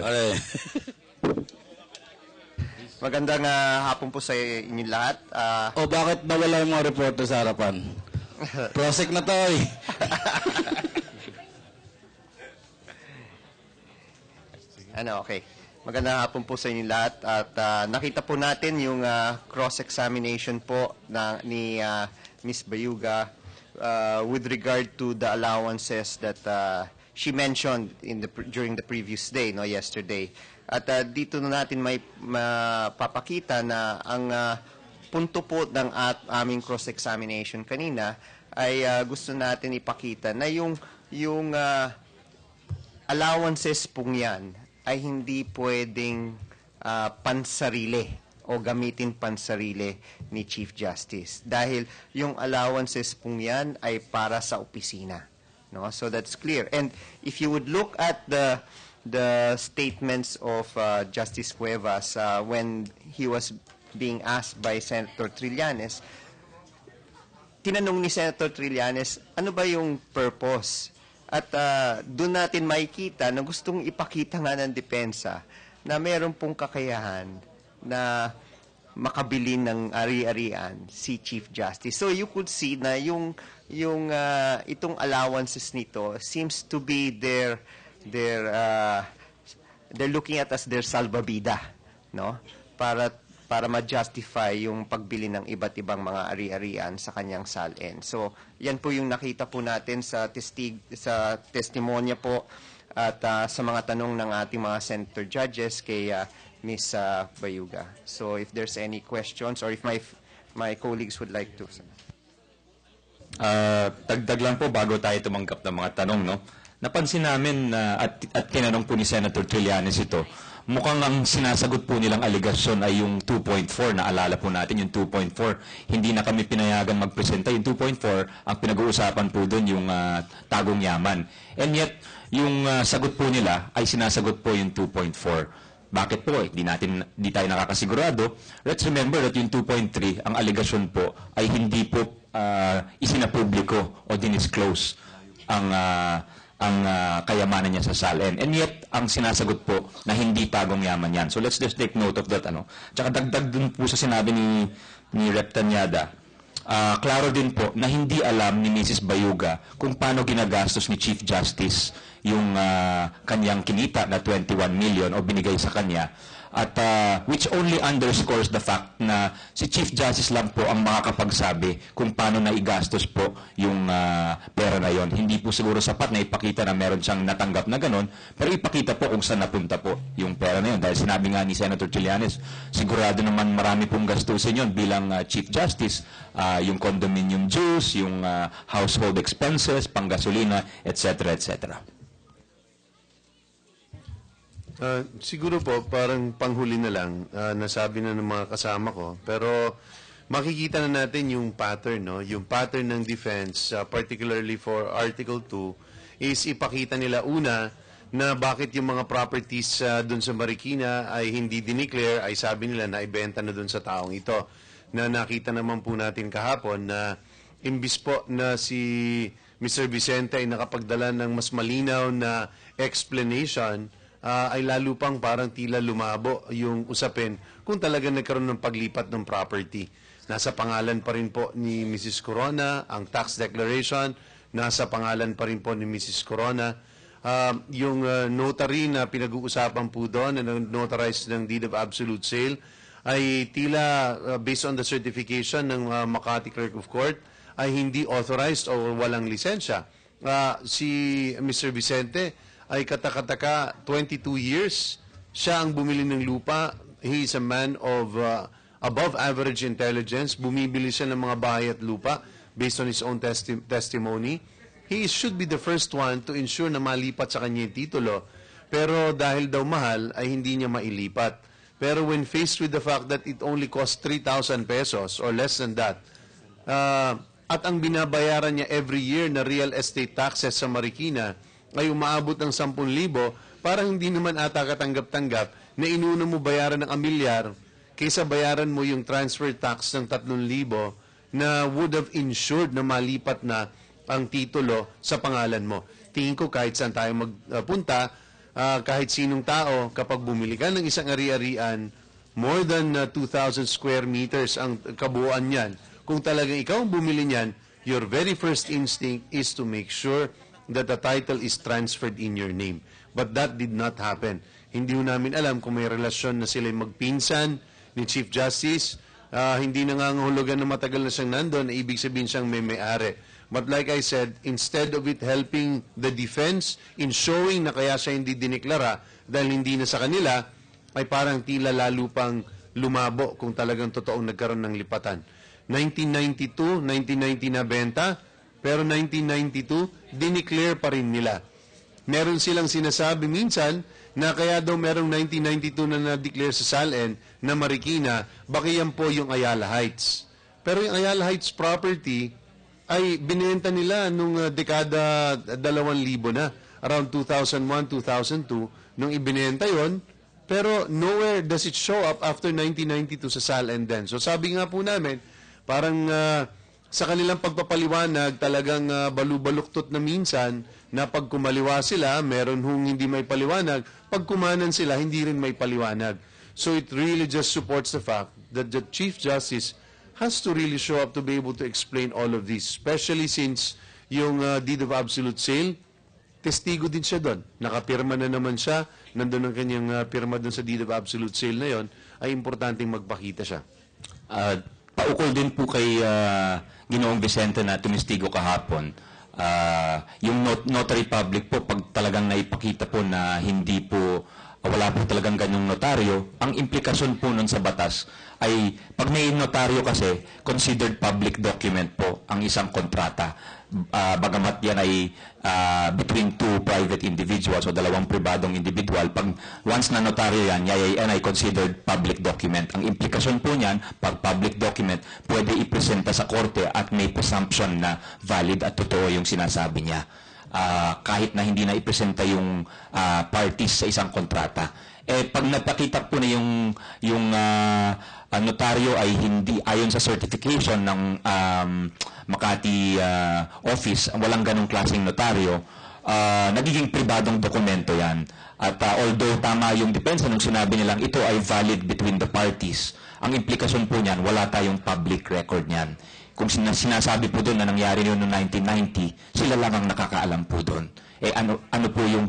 Aray. Magandang hapon po sa inyong lahat. O bakit nawala yung mga reporter sa harapan? Prosek na to eh. Okay. Magandang hapon po sa inyong lahat. At nakita po natin yung cross-examination po ni Ms. Bayuga with regard to the allowances that she mentioned during the previous day, yesterday. At dito na natin may mapapakita na ang punto po ng aming cross-examination kanina ay gusto natin ipakita na yung allowances pong yan ay hindi pwedeng pansarili o gamitin pansarili ni Chief Justice. Dahil yung allowances pong yan ay para sa opisina. So that's clear. And if you would look at the statements of Justice Cuevas when he was being asked by Senator Trillanes, tinanong ni Senator Trillanes, ano ba yung purpose? At doon natin makikita na gustong ipakita nga ng depensa na meron pong kakayahan na makabili ng ari-arian si Chief Justice. So you could see na itong allowances nito seems to be they're looking at as their salbabida, para ma-justify yung pagbili ng iba't ibang mga ari-arian sa kanyang SALN. So, yan po yung nakita po natin sa testimonya po at sa mga tanong ng ating mga senator judges kay Ms. Bayuga. So, if there's any questions or if my colleagues would like to. Dagdag lang po bago tayo tumanggap ng mga tanong, Napansin namin at tinanong po ni Senator Trillanes ito, mukhang ang sinasagot po nilang aligasyon ay yung 2.4. Naalala po natin yung 2.4. Hindi na kami pinayagan magpresenta. Yung 2.4, ang pinag-uusapan po doon yung tagong yaman. And yet, yung sagot po nila ay sinasagot po yung 2.4. Bakit po? Di tayo nakakasigurado. Let's remember that yung 2.3, ang aligasyon po ay hindi po isinapubliko o dinisclose ang kayamanan niya sa SALN. And yet, ang sinasagot po na hindi tagong yaman yan. So let's just take note of that. Tsaka dagdag dun po sa sinabi ni Rep. Tanyada, klaro din po na hindi alam ni Mrs. Bayuga kung paano ginagastos ni Chief Justice yung kanyang kinita na 21 million o binigay sa kanya. At which only underscores the fact na si Chief Justice lang po ang makakapagsabi kung paano na igastos po yung pera na yon. Hindi po siguro sapat na ipakita na meron siyang natanggap na ganon, pero ipakita po kung saan napunta po yung pera na yon. Dahil sinabi nga ni Senator Trillanes, sigurado naman marami pong gastusin yon bilang Chief Justice, yung condominium dues, yung household expenses, panggasolina, etc. etc. Siguro po, parang panghuli na lang, nasabi na ng mga kasama ko, pero makikita na natin yung pattern, yung pattern ng defense, particularly for Article 2, is ipakita nila una na bakit yung mga properties dun sa Marikina ay hindi dineclare, ay sabi nila na ibenta na dun sa taong ito. Na nakita naman po natin kahapon na imbis po na si Mr. Vicente ay nakapagdala ng mas malinaw na explanation, ay lalo pang parang tila lumabo yung usapin kung talaga nagkaroon ng paglipat ng property. Nasa pangalan pa rin po ni Mrs. Corona ang tax declaration, nasa pangalan pa rin po ni Mrs. Corona. Yung notary na pinag-uusapan po doon, na notarized ng deed of absolute sale, ay tila based on the certification ng Makati Clerk of Court, ay hindi authorized o walang lisensya. Si Mr. Vicente ay katakataka 22 years. Siya ang bumili ng lupa. He is a man of above average intelligence. Bumibili siya ng mga bahay at lupa based on his own testimony. He should be the first one to ensure na malipat sa kanya yung titulo. Pero dahil daw mahal, ay hindi niya mailipat. Pero when faced with the fact that it only costs 3,000 pesos or less than that, at ang binabayaran niya every year na real estate taxes sa Marikina ay umaabot ng 10,000, parang hindi naman ata katanggap-tanggap na inuna mo bayaran ng 1 milyar kaysa bayaran mo yung transfer tax ng 3,000 na would have ensured na malipat na ang titulo sa pangalan mo. tingin ko kahit saan tayo magpunta, kahit sinong tao, kapag bumili ka ng isang ari-arian, more than 2,000 square meters ang kabuuan niyan. Kung talagang ikaw ang bumili niyan, your very first instinct is to make sure that the title is transferred in your name. But that did not happen. Hindi ho namin alam kung may relasyon na sila magpinsan ni Chief Justice. Hindi nangangahulugan na matagal na siyang nandun, na ibig sabihin siyang may-ari. But like I said, instead of it helping the defense in showing na kaya siya hindi diniklara dahil hindi na sa kanila, ay parang tila lalo pang lumabo kung talagang totoong nagkaroon ng lipatan. 1992, 1990 na benta, pero 1992, dineclare pa rin nila. Meron silang sinasabi minsan na kaya daw merong 1992 na na-declare sa SALN na Marikina, baka yan po yung Ayala Heights. Pero yung Ayala Heights property ay binenta nila nung dekada 2000 na, around 2001, 2002, nung ibinenta yon. Pero nowhere does it show up after 1992 sa SALN din. So sabi nga po namin, parang sa kanilang pagpapaliwanag, talagang balubaluktot na minsan na pag kumaliwa sila, meron hong hindi may paliwanag. Pag kumanan sila, hindi rin may paliwanag. So it really just supports the fact that the Chief Justice has to really show up to be able to explain all of this. Especially since yung deed of absolute sale, testigo din siya doon. Nakapirma na naman siya, nandun ang kanyang pirma doon sa deed of absolute sale na yon, ay importanteng magpakita siya. Paukol din po kay Ginoong Vicente na tumistigo kahapon. Yung notary public po, pag talagang naipakita po na hindi po, wala po talagang ganyong notaryo, ang implikasyon po nun sa batas ay, pag may notaryo kasi, considered public document po ang isang kontrata. Bagamat yan ay between two private individuals o dalawang pribadong individual, pag once na notaryo yan, yan ay considered public document. Ang implikasyon po niyan, pag public document, pwede ipresenta sa korte at may presumption na valid at totoo yung sinasabi niya. Kahit na hindi na ipresenta yung parties sa isang kontrata. Pag napakita po na yung notaryo ay hindi ayon sa certification ng Makati office, walang ganong klaseng notaryo, nagiging pribadong dokumento yan. At although tama yung depensa nung sinabi nilang ito ay valid between the parties, ang implikasyon po niyan, wala tayong public record niyan. Kung sinasabi po doon na nangyari yun noong 1990, sila lang ang nakakaalam po doon.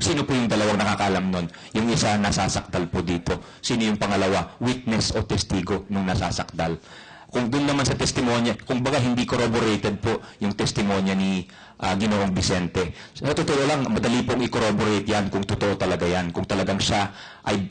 Sino po yung dalawang nakakaalam nun? Yung isa nasasakdal po dito. Sino yung pangalawa? Witness o testigo nung nasasakdal. Kung doon naman sa testimonya, kung baga hindi corroborated po yung testimonya ni Ginoong Vicente. Sa totoo lang, madali pong i-corroborate yan kung totoo talaga yan. Kung talagang siya ay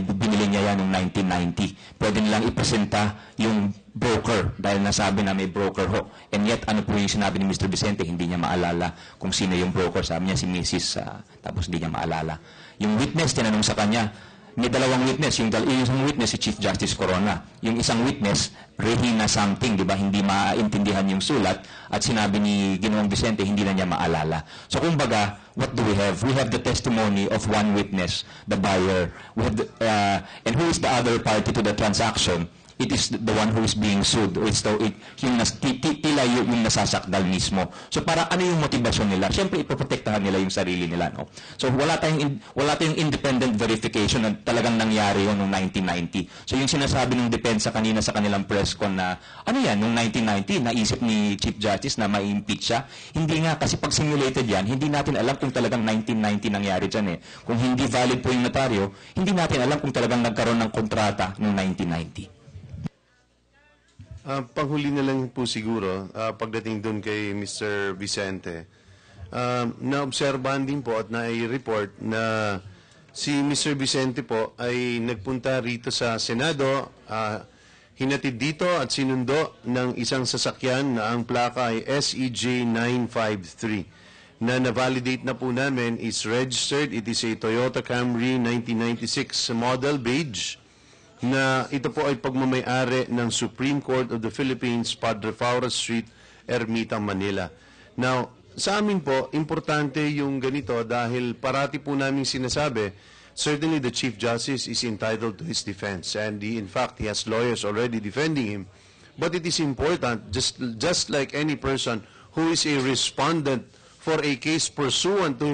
binili niya yan noong 1990. Pwede nilang ipresenta yung broker dahil nasabi na may broker ho. And yet, ano po yung sinabi ni Mr. Vicente, hindi niya maalala kung sino yung broker. Sabi niya si Mrs. Tapos hindi niya maalala. Yung witness, tinanong sa kanya, may dalawang witness. Yung isang witness, si Chief Justice Corona. Yung isang witness, Regina something, di ba? Hindi maintindihan yung sulat. At sinabi ni Ginoong Vicente, hindi na niya maalala. So, kumbaga, what do we have? We have the testimony of one witness, the buyer. We have and who is the other party to the transaction? It is the one who is being sued. Yung nasasakdal mismo. So para ano yung motivasyon nila? Siyempre, ipoprotektahan nila yung sarili nila. No? So wala tayong independent verification na talagang nangyari yun noong 1990. So yung sinasabi ng depensa kanina sa kanilang press con na, ano yan, noong 1990, naisip ni Chief Justice na ma-impeach siya? Hindi nga, kasi pag simulated yan, hindi natin alam kung talagang 1990 nangyari dyan eh. Kung hindi valid po yung notaryo, hindi natin alam kung talagang nagkaroon ng kontrata noong 1990. Panghuli na lang po siguro, pagdating doon kay Mr. Vicente, naobserbahan din po at na-report na si Mr. Vicente po ay nagpunta rito sa Senado, hinatid dito at sinundo ng isang sasakyan na ang plaka ay SEJ 953 na na-validate na po namin is registered. It is a Toyota Camry 1996 model beige na ito po ay pagmamayari ng Supreme Court of the Philippines, Padre Faura Street, Ermita, Manila. Now, sa amin po, importante yung ganito dahil parati po namin sinasabi, certainly the Chief Justice is entitled to his defense and in fact, he has lawyers already defending him. But it is important, just like any person who is a respondent for a case pursuant to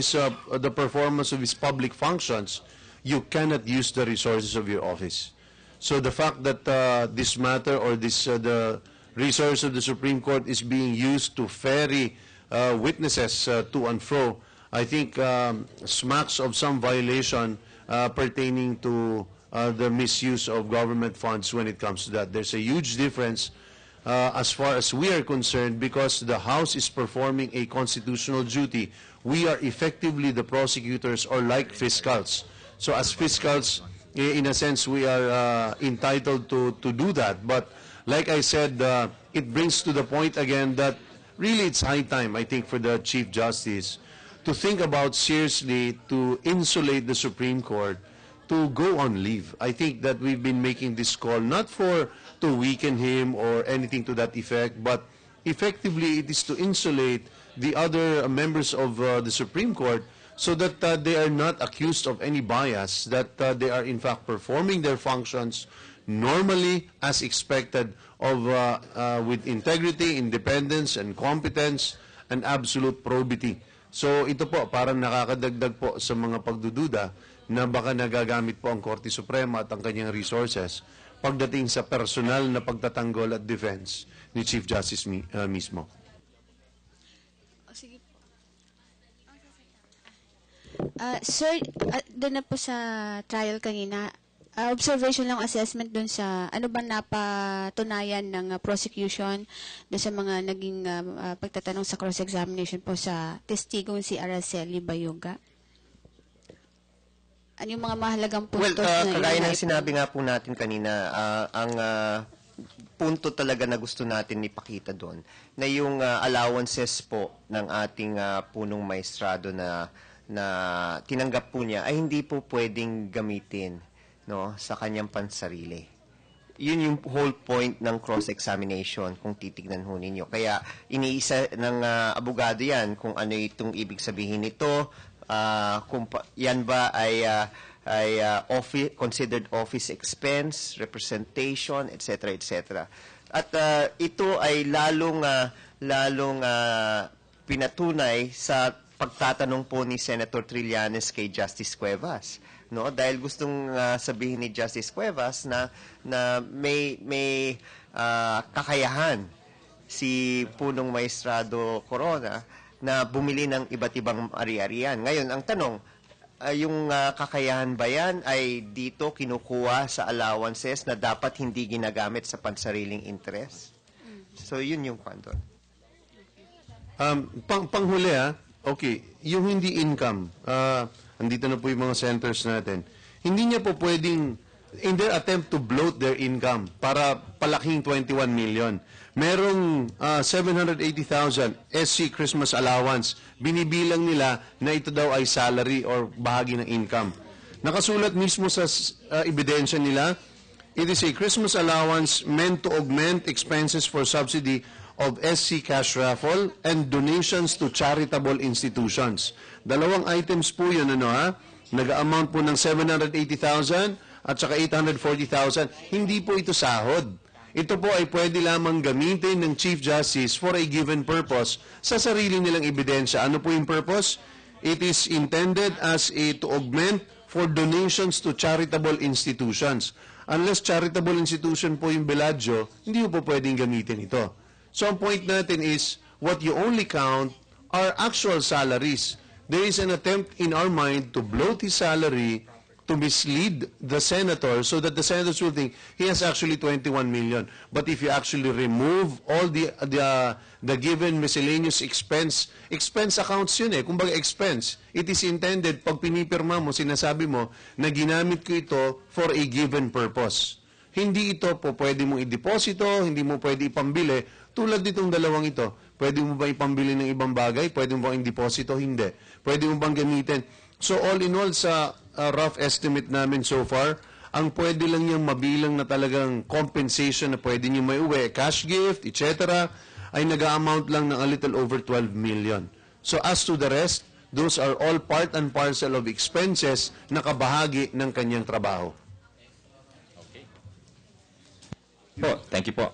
the performance of his public functions, you cannot use the resources of your office. So the fact that this matter or the resource of the Supreme Court is being used to ferry witnesses to and fro, I think smacks of some violation pertaining to the misuse of government funds when it comes to that. There's a huge difference as far as we are concerned, because the House is performing a constitutional duty. We are effectively the prosecutors, or like fiscals. So as fiscals, in a sense, we are entitled to do that. But like I said, it brings to the point again that really it's high time, I think, for the Chief Justice to think about seriously to insulate the Supreme Court to go on leave. I think that we've been making this call not to weaken him or anything to that effect, but effectively it is to insulate the other members of the Supreme Court so that they are not accused of any bias, that they are in fact performing their functions normally as expected of with integrity, independence, and competence, and absolute probity. So ito po, parang nakakadagdag po sa mga pagdududa na baka nagagamit po ang Korte Suprema at ang kanyang resources pagdating sa personal na pagtatanggol at defense ni Chief Justice mismo. Sige po. Sir, doon na po sa trial kanina, observation lang, assessment doon sa ano ba napatunayan ng prosecution doon sa mga naging pagtatanong sa cross-examination po sa testigong si Araceli Bayuga? Ano yung mga mahalagang puntos na kagaya ng yun? sinabi nga po natin kanina, ang punto talaga na gusto natin ipakita doon, na yung allowances po ng ating punong maestrado na tinanggap po niya ay hindi po pwedeng gamitin, no, sa kanyang pansarili. Yun yung whole point ng cross-examination kung titignan ho ninyo. Kaya iniisa ng abogado yan kung ano itong ibig sabihin nito, kung yan ba ay considered office expense, representation, etc., etc. At ito ay lalong pinatunay sa pagtatanong po ni Senator Trillanes kay Justice Cuevas, no? Dahil gustong sabihin ni Justice Cuevas na may kakayahan si punong maestrado Corona na bumili ng iba't ibang ari-arian. Ngayon, ang tanong, yung kakayahan ba yan ay dito kinukuha sa allowances na dapat hindi ginagamit sa pansariling interest? So, yun yung kwento. Panghuli okay, yung hindi income, andito na po yung mga centers natin, hindi niya po pwedeng, in their attempt to bloat their income para palaking 21 million, merong 780,000 SC Christmas allowance. Binibilang nila na ito daw ay salary or bahagi ng income. Nakasulat mismo sa ebidensya nila, it is a Christmas allowance meant to augment expenses for subsidy of SC cash raffle and donations to charitable institutions. Dalawang items po yun, nag-amount po ng 780,000 at saka 840,000. Hindi po ito sahod. Ito po ay pwede lamang gamitin ng Chief Justice for a given purpose sa sarili nilang ebidensya. Ano po yung purpose? It is intended as to augment for donations to charitable institutions. Unless charitable institution po yung Bellagio, hindi po pwedeng gamitin ito. So ang point natin is, what you only count are actual salaries. There is an attempt in our mind to bloat his salary to mislead the senator so that the senators will think he has actually 21 million. But if you actually remove all the given miscellaneous expense accounts yun kumbaga expense, it is intended, pag pinipirma mo, sinasabi mo na ginamit ko ito for a given purpose. Hindi ito po pwede mong i-deposito, hindi mo pwede ipambili, tulad nitong dalawang ito. Pwede mo ba ipambili ng ibang bagay? Pwede mo ba i-deposito? Hindi. Pwede mo bang gamitin? So all in all, sa rough estimate namin so far, ang pwede lang niyang mabilang na talagang compensation na pwede niyo may uwi, cash gift, etc., ay nag-amount lang ng a little over 12 million. So as to the rest, those are all part and parcel of expenses na kabahagi ng kanyang trabaho. Po, thank you po.